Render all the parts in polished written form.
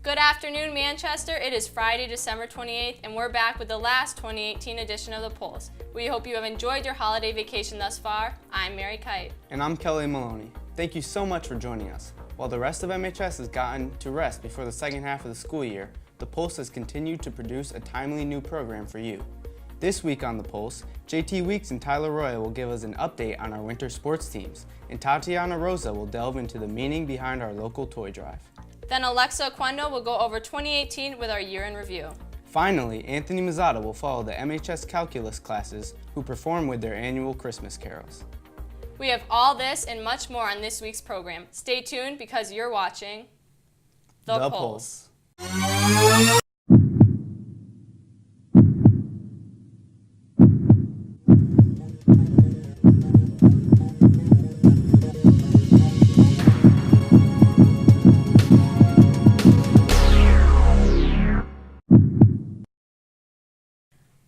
Good afternoon, Manchester. It is Friday, December 28th, and we're back with the last 2018 edition of The Pulse. We hope you have enjoyed your holiday vacation thus far. I'm Mary Kite. And I'm Kelly Maloney. Thank you so much for joining us. While the rest of MHS has gotten to rest before the second half of the school year, The Pulse has continued to produce a timely new program for you. This week on The Pulse, JT Weeks and Tyler Roy will give us an update on our winter sports teams, and Tatiana Rosa will delve into the meaning behind our local toy drive. Then Alexa Aquendo will go over 2018 with our year in review. Finally, Anthony Mazzata will follow the MHS calculus classes who perform with their annual Christmas carols. We have all this and much more on this week's program. Stay tuned because you're watching The Pulse.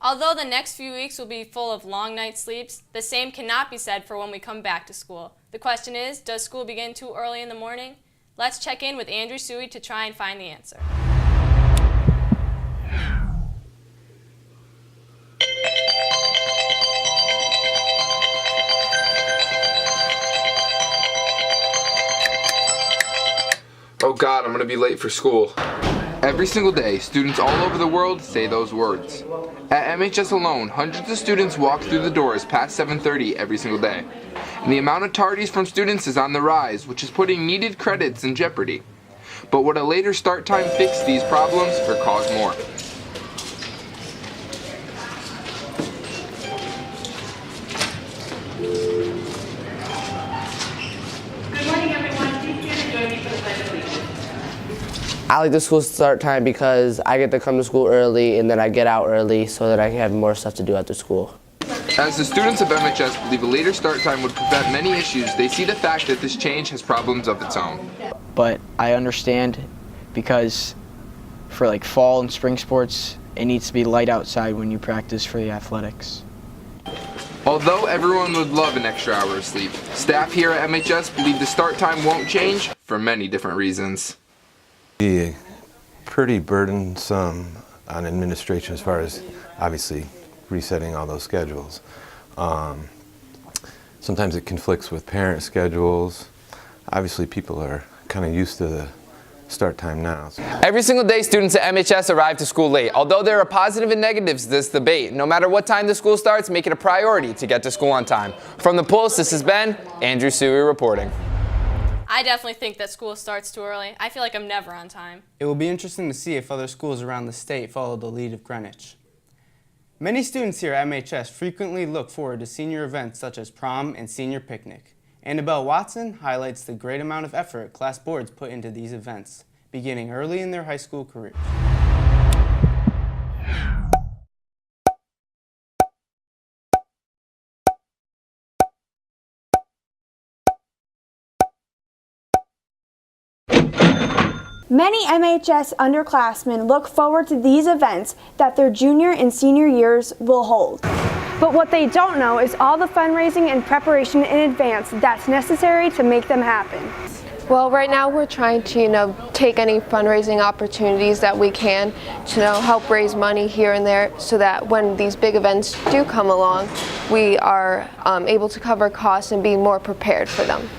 Although the next few weeks will be full of long night sleeps, the same cannot be said for when we come back to school. The question is, does school begin too early in the morning? Let's check in with Andrew Suey to try and find the answer. Oh God, I'm gonna be late for school. Every single day, students all over the world say those words. At MHS alone, hundreds of students walk through the doors past 7:30 every single day. And the amount of tardies from students is on the rise, which is putting needed credits in jeopardy. But would a later start time fix these problems or cause more? I like the school start time because I get to come to school early and then I get out early so that I can have more stuff to do after school. As the students of MHS believe a later start time would prevent many issues, they see the fact that this change has problems of its own. But I understand because for like fall and spring sports, it needs to be light outside when you practice for the athletics. Although everyone would love an extra hour of sleep, staff here at MHS believe the start time won't change for many different reasons. Be pretty burdensome on administration as far as obviously resetting all those schedules. Sometimes it conflicts with parent schedules. Obviously people are kind of used to the start time now. Every single day students at MHS arrive to school late. Although there are positives and negatives to this debate, no matter what time the school starts, make it a priority to get to school on time. From The Pulse, this has been Andrew Suey reporting. I definitely think that school starts too early. I feel like I'm never on time. It will be interesting to see if other schools around the state follow the lead of Greenwich. Many students here at MHS frequently look forward to senior events such as prom and senior picnic. Annabelle Watson highlights the great amount of effort class boards put into these events, beginning early in their high school careers. Many MHS underclassmen look forward to these events that their junior and senior years will hold. But what they don't know is all the fundraising and preparation in advance that's necessary to make them happen. Well, right now we're trying to, take any fundraising opportunities that we can to, help raise money here and there so that when these big events do come along, we are able to cover costs and be more prepared for them.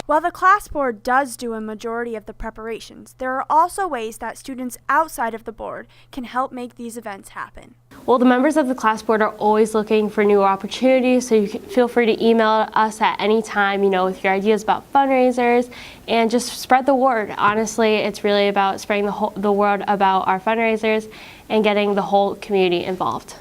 While the class board does do a majority of the preparations, there are also ways that students outside of the board can help make these events happen. Well, the members of the class board are always looking for new opportunities, so you can feel free to email us at any time, with your ideas about fundraisers, and just spread the word. Honestly, it's really about spreading the word about our fundraisers and getting the whole community involved.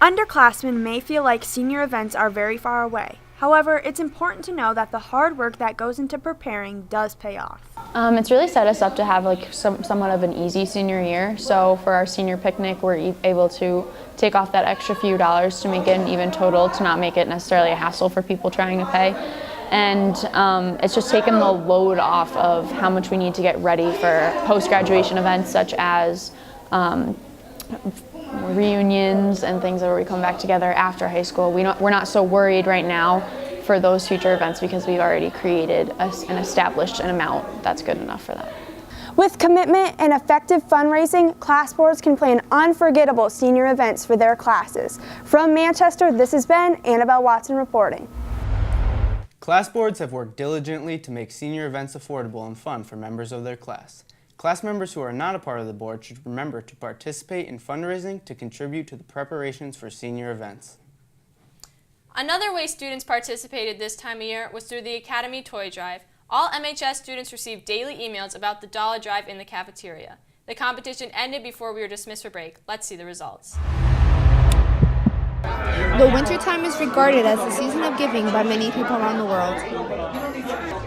Underclassmen may feel like senior events are very far away. However, it's important to know that the hard work that goes into preparing does pay off. It's really set us up to have somewhat of an easy senior year. So for our senior picnic, we're able to take off that extra few dollars to make it an even total, to not make it necessarily a hassle for people trying to pay. And it's just taken the load off of how much we need to get ready for post-graduation events such as reunions and things where we come back together after high school. We're not so worried right now for those future events because we've already created and established an amount that's good enough for that. With commitment and effective fundraising, class boards can plan unforgettable senior events for their classes. From Manchester, this has been Annabelle Watson reporting. Class boards have worked diligently to make senior events affordable and fun for members of their class. Class members who are not a part of the board should remember to participate in fundraising to contribute to the preparations for senior events. Another way students participated this time of year was through the Academy Toy Drive. All MHS students received daily emails about the dollar drive in the cafeteria. The competition ended before we were dismissed for break. Let's see the results. The wintertime is regarded as the season of giving by many people around the world.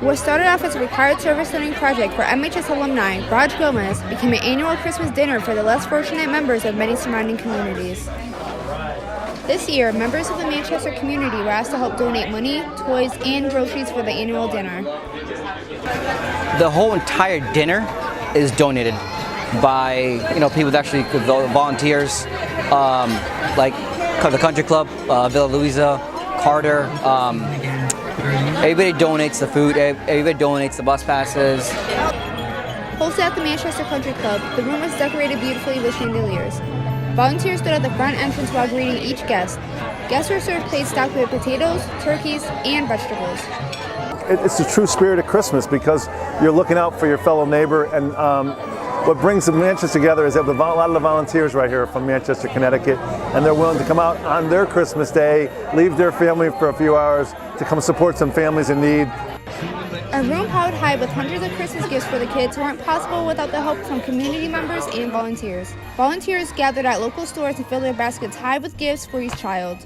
What started off as a required service learning project for MHS alumni, Raj Gomez, became an annual Christmas dinner for the less fortunate members of many surrounding communities. This year, members of the Manchester community were asked to help donate money, toys, and groceries for the annual dinner. The whole entire dinner is donated by people that actually volunteers, like the Country Club, Villa Louisa, Carter. Everybody donates the food. Everybody donates the bus passes. Hosted at the Manchester Country Club, the room was decorated beautifully with chandeliers. Volunteers stood at the front entrance while greeting each guest. Guests were served plates stocked with potatoes, turkeys, and vegetables. It's the true spirit of Christmas because you're looking out for your fellow neighbor, and what brings the Manchester together is that a lot of the volunteers right here are from Manchester, Connecticut, and they're willing to come out on their Christmas day, leave their family for a few hours to come support some families in need. A room piled high with hundreds of Christmas gifts for the kids weren't possible without the help from community members and volunteers. Volunteers gathered at local stores to fill their baskets high with gifts for each child.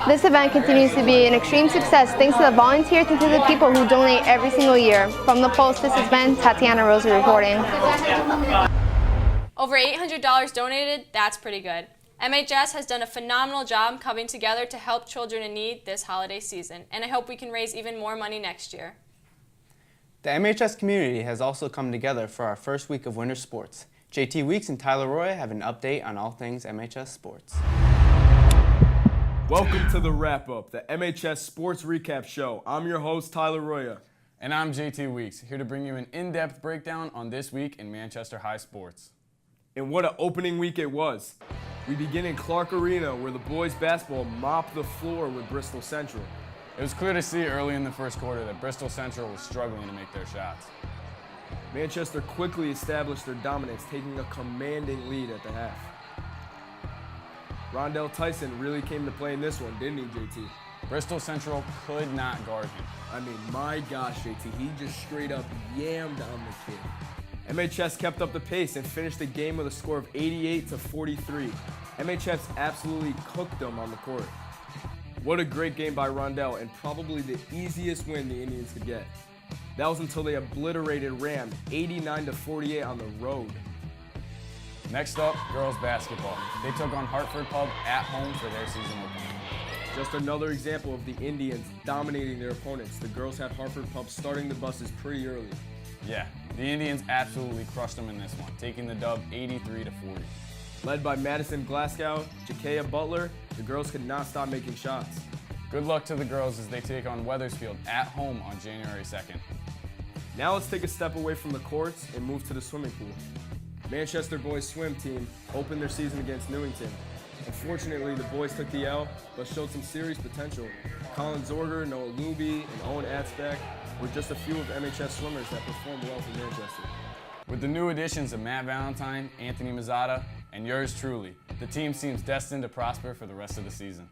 This event continues to be an extreme success thanks to the volunteers and to the people who donate every single year. From the Post, this has been Tatiana Rosa reporting. Over $800 donated, that's pretty good. MHS has done a phenomenal job coming together to help children in need this holiday season, and I hope we can raise even more money next year. The MHS community has also come together for our first week of winter sports. JT Weeks and Tyler Roy have an update on all things MHS sports. Welcome to the wrap-up, the MHS Sports Recap Show. I'm your host, Tyler Roya. And I'm JT Weeks, here to bring you an in-depth breakdown on this week in Manchester High sports. And what an opening week it was. We begin in Clark Arena, where the boys basketball mopped the floor with Bristol Central. It was clear to see early in the first quarter that Bristol Central was struggling to make their shots. Manchester quickly established their dominance, taking a commanding lead at the half. Rondell Tyson really came to play in this one, didn't he, JT? Bristol Central could not guard him. I mean, my gosh, JT, he just straight up yammed on the kid. MHS kept up the pace and finished the game with a score of 88-43. MHS absolutely cooked them on the court. What a great game by Rondell, and probably the easiest win the Indians could get. That was until they obliterated Ram 89-48 on the road. Next up, girls basketball. They took on Hartford Pub at home for their season opener. Just another example of the Indians dominating their opponents. The girls had Hartford Pub starting the buses pretty early. Yeah, the Indians absolutely crushed them in this one, taking the dub 83-40. Led by Madison Glasgow, Jakaya Butler, the girls could not stop making shots. Good luck to the girls as they take on Wethersfield at home on January 2nd. Now let's take a step away from the courts and move to the swimming pool. Manchester boys swim team opened their season against Newington. Unfortunately, the boys took the L, but showed some serious potential. Colin Zorger, Noah Luby, and Owen Atzbeck were just a few of MHS swimmers that performed well for Manchester. With the new additions of Matt Valentine, Anthony Mazzata, and yours truly, the team seems destined to prosper for the rest of the season.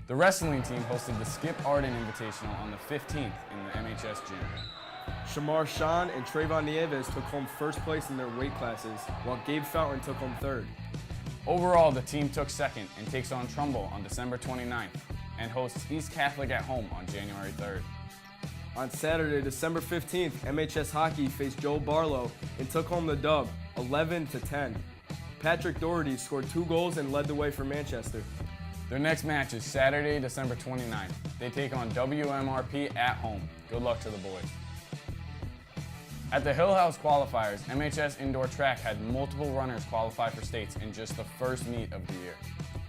The wrestling team hosted the Skip Arden Invitational on the 15th in the MHS gym. Shamar Shan and Trayvon Nieves took home first place in their weight classes, while Gabe Fountain took home third. Overall, the team took second and takes on Trumbull on December 29th and hosts East Catholic at home on January 3rd. On Saturday, December 15th, MHS Hockey faced Joe Barlow and took home the dub, 11-10. Patrick Doherty scored 2 goals and led the way for Manchester. Their next match is Saturday, December 29th. They take on WMRP at home. Good luck to the boys. At the Hill House qualifiers, MHS Indoor Track had multiple runners qualify for states in just the first meet of the year.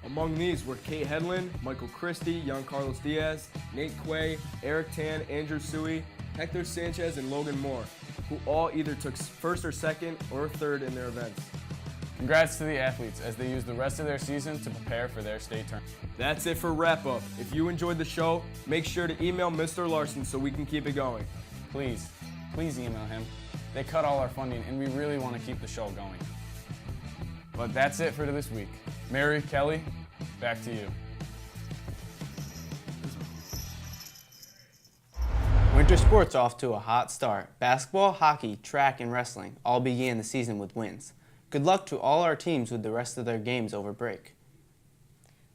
Among these were Kate Headland, Michael Christie, Young Carlos Diaz, Nate Quay, Eric Tan, Andrew Suey, Hector Sanchez, and Logan Moore. who all either took first or second or third in their events. Congrats to the athletes as they use the rest of their season to prepare for their state tournament. That's it for Wrap Up. If you enjoyed the show, make sure to email Mr. Larson so we can keep it going. Please email him. They cut all our funding and we really want to keep the show going. But that's it for this week. Mary, Kelly, back to you. Winter sports off to a hot start. Basketball, hockey, track, and wrestling all began the season with wins. Good luck to all our teams with the rest of their games over break.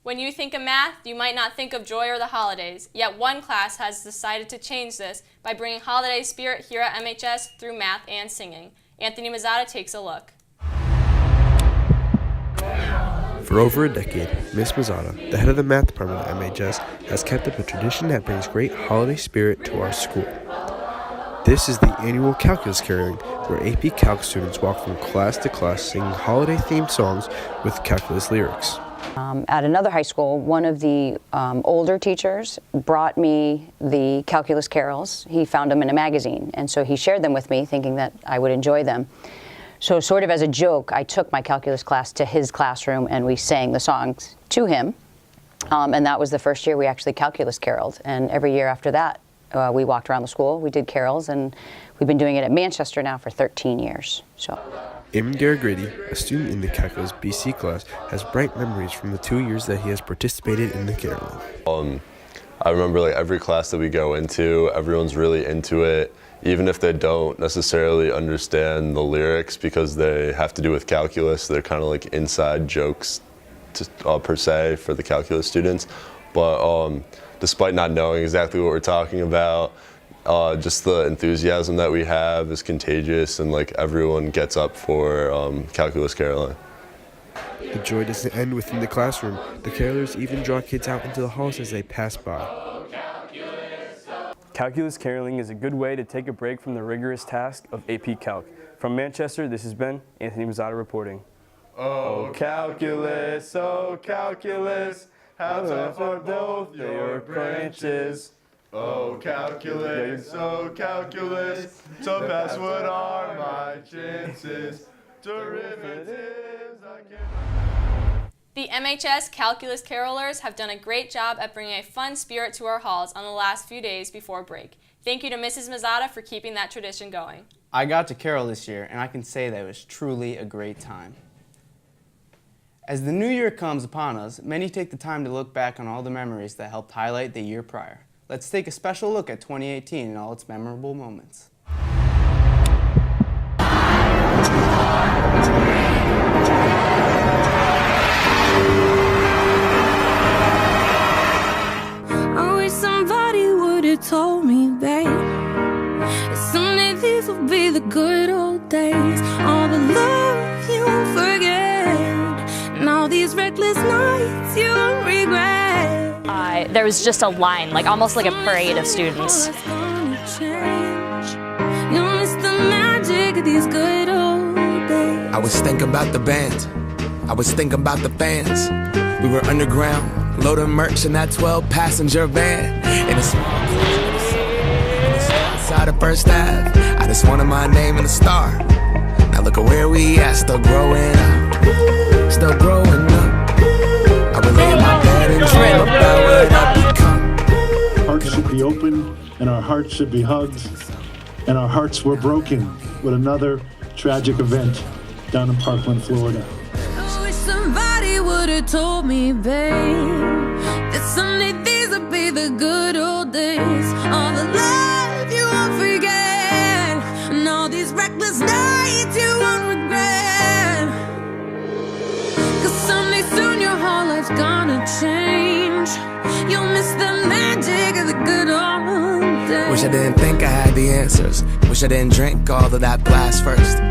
When you think of math, you might not think of joy or the holidays, yet one class has decided to change this by bringing holiday spirit here at MHS through math and singing. Anthony Mazzata takes a look. For over a decade, Ms. Mazzata, the head of the math department at MHS, has kept up a tradition that brings great holiday spirit to our school. This is the annual calculus caroling, where AP Calc students walk from class to class singing holiday-themed songs with calculus lyrics. At another high school, one of the older teachers brought me the calculus carols. He found them in a magazine, and so he shared them with me, thinking that I would enjoy them. So sort of as a joke, I took my calculus class to his classroom and we sang the songs to him. And that was the first year we actually calculus caroled. And every year after that, we walked around the school, we did carols, and we've been doing it at Manchester now for 13 years. So. Eamon Garrigrady, a student in the Calculus BC class, has bright memories from the 2 years that he has participated in the caroling. I remember every class that we go into, everyone's really into it, even if they don't necessarily understand the lyrics because they have to do with calculus. They're kind of like inside jokes per se for the calculus students. But despite not knowing exactly what we're talking about, just the enthusiasm that we have is contagious, and everyone gets up for calculus caroling. The joy doesn't end within the classroom. The carolers even draw kids out into the halls as they pass by. Calculus caroling is a good way to take a break from the rigorous task of AP Calc. From Manchester, this has been Anthony Mazzata reporting. Oh calculus, how tough are both your branches. Oh calculus, to pass what are my chances? Derivatives I can't. The MHS Calculus Carolers have done a great job at bringing a fun spirit to our halls on the last few days before break. Thank you to Mrs. Mazzata for keeping that tradition going. I got to carol this year, and I can say that it was truly a great time. As the new year comes upon us, many take the time to look back on all the memories that helped highlight the year prior. Let's take a special look at 2018 and all its memorable moments. Told me, babe, someday these will be the good old days. All the love you won't forget, and all these reckless nights you won't regret. There was just a line, almost like a parade of students. You'll miss the magic of these good old days. I was thinking about the band, I was thinking about the fans. We were underground, loading merch in that 12-passenger van. In a small inside of First Ave, I just wanted my name in a star. Now look at where we at, still growing up, still growing up. I would lay in my bed and dream about what I become. Hearts should be open, and our hearts should be hugged, and our hearts were broken with another tragic event down in Parkland, Florida. I wish somebody would have told me, babe, that someday these would be the good old days. All the love you won't forget, and all these reckless nights you won't regret. Cause someday soon your whole life's gonna change. You'll miss the magic of the good old days. Wish I didn't think I had the answers. Wish I didn't drink all of that blast first.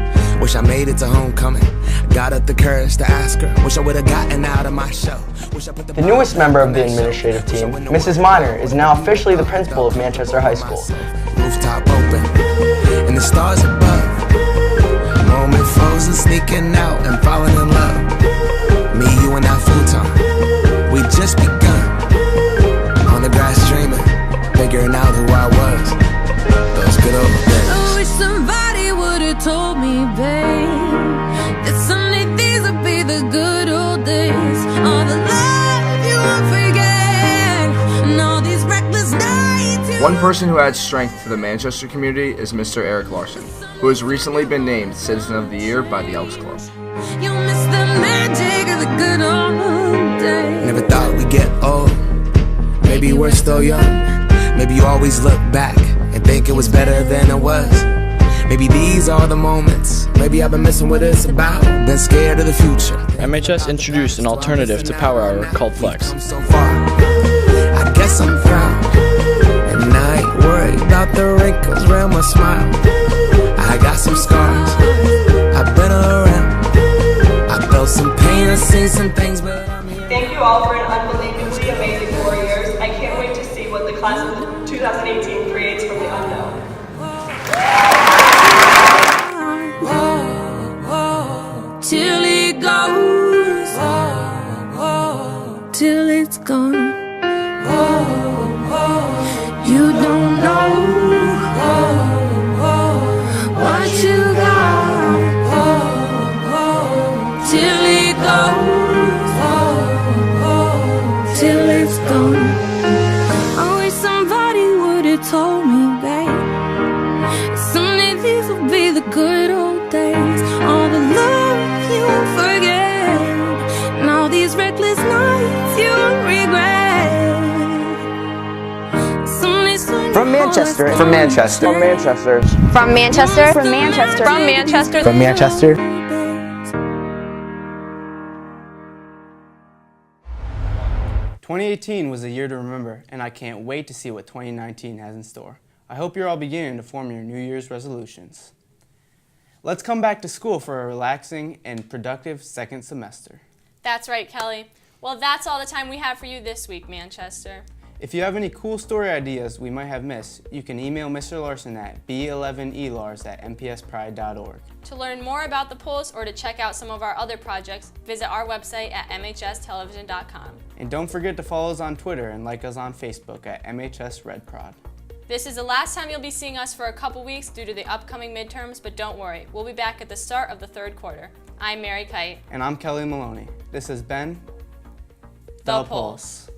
Wish I made it to homecoming. Got up the courage to ask her. Wish I would have gotten out of my shell. Wish I put The newest member of the administrative team, Mrs. Miner, is now officially the principal of Manchester High School. Rooftop open, and the stars above. Moment frozen, sneaking out and falling in love. Me, you, and that futon. We just begun. On the grass dreaming, figuring out who I was. Those good old days. I wish somebody told me, babe, that someday these would be the good old days. All the love you won't forget, and all these reckless nights you One person who adds strength to the Manchester community is Mr. Eric Larson, who has recently been named Citizen of the Year by the Elks Club. You'll miss the magic of the good old days. Never thought we'd get old. Maybe we're still young. Maybe you always look back and think it was better than it was. Maybe these are the moments. Maybe I've been missing what it's about. Been scared of the future. MHS introduced an alternative to Power Hour called Flex. So far, I guess I'm proud. And I ain't worried about the wrinkles around my smile. I got some scars. I've been around. I felt some pain, I've seen some things, but I'm here. Thank you all for an unbelievably amazing 4 years. I can't wait to see what the class of 2018 creates from the unknown. Till it goes, till it's gone. You don't know what you got till it goes, till it's gone. I wish somebody would have told me, babe, someday these will be the good old days. All the love you won't forget, and all these reckless nights you won't regret. From Manchester. From Manchester. From Manchester. From Manchester. From Manchester. From Manchester. From Manchester. 2018 was a year to remember, and I can't wait to see what 2019 has in store. I hope you're all beginning to form your New Year's resolutions. Let's come back to school for a relaxing and productive second semester. That's right, Kelly. Well, that's all the time we have for you this week, Manchester. If you have any cool story ideas we might have missed, you can email Mr. Larson at b11elars@mpspride.org. To learn more about the Pulse or to check out some of our other projects, visit our website at mhstelevision.com. And don't forget to follow us on Twitter and like us on Facebook at MHSRedProd. This is the last time you'll be seeing us for a couple weeks due to the upcoming midterms, but don't worry, we'll be back at the start of the third quarter. I'm Mary Kite. And I'm Kelly Maloney. This has been The Pulse.